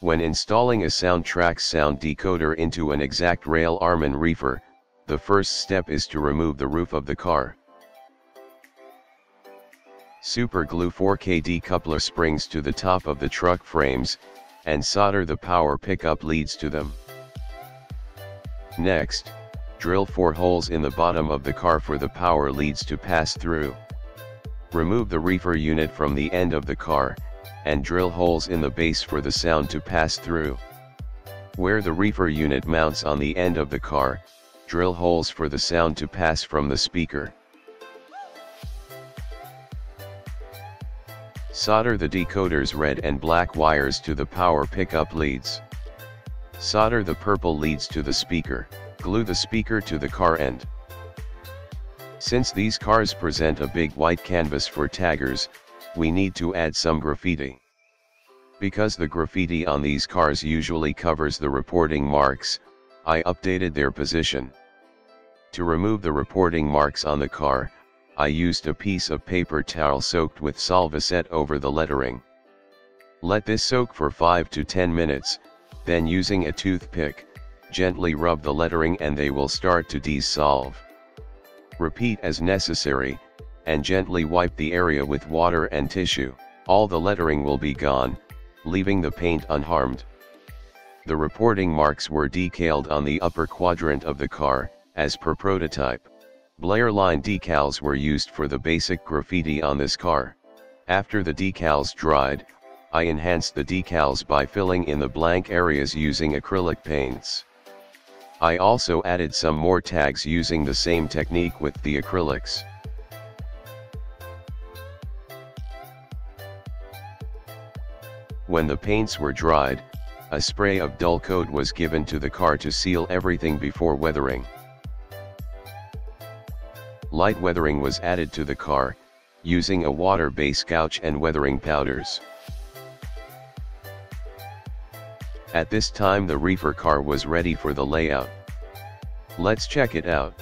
When installing a Soundtraxx sound decoder into an exact rail ARMN Reefer, the first step is to remove the roof of the car. Super glue 4K decoupler springs to the top of the truck frames, and solder the power pickup leads to them. Next, drill 4 holes in the bottom of the car for the power leads to pass through. Remove the reefer unit from the end of the car, and drill holes in the base for the sound to pass through. Where the reefer unit mounts on the end of the car, drill holes for the sound to pass from the speaker. Solder the decoder's red and black wires to the power pickup leads. Solder the purple leads to the speaker. Glue the speaker to the car end. Since these cars present a big white canvas for taggers, we need to add some graffiti. Because the graffiti on these cars usually covers the reporting marks, I updated their position. To remove the reporting marks on the car, I used a piece of paper towel soaked with Solvacet over the lettering. Let this soak for 5 to 10 minutes, then using a toothpick, gently rub the lettering and they will start to dissolve. Repeat as necessary, and gently wipe the area with water and tissue. All the lettering will be gone, leaving the paint unharmed. The reporting marks were decaled on the upper quadrant of the car, as per prototype. Blair line decals were used for the basic graffiti on this car. After the decals dried, I enhanced the decals by filling in the blank areas using acrylic paints. I also added some more tags using the same technique with the acrylics. When the paints were dried, a spray of dull coat was given to the car to seal everything before weathering. Light weathering was added to the car, using a water-based gouache and weathering powders. At this time the reefer car was ready for the layout. Let's check it out.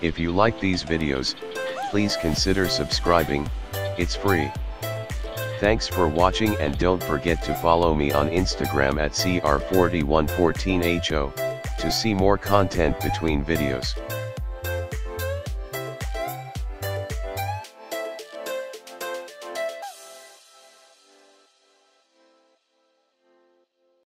If you like these videos, please consider subscribing, it's free. Thanks for watching, and don't forget to follow me on Instagram at CR4114HO, to see more content between videos.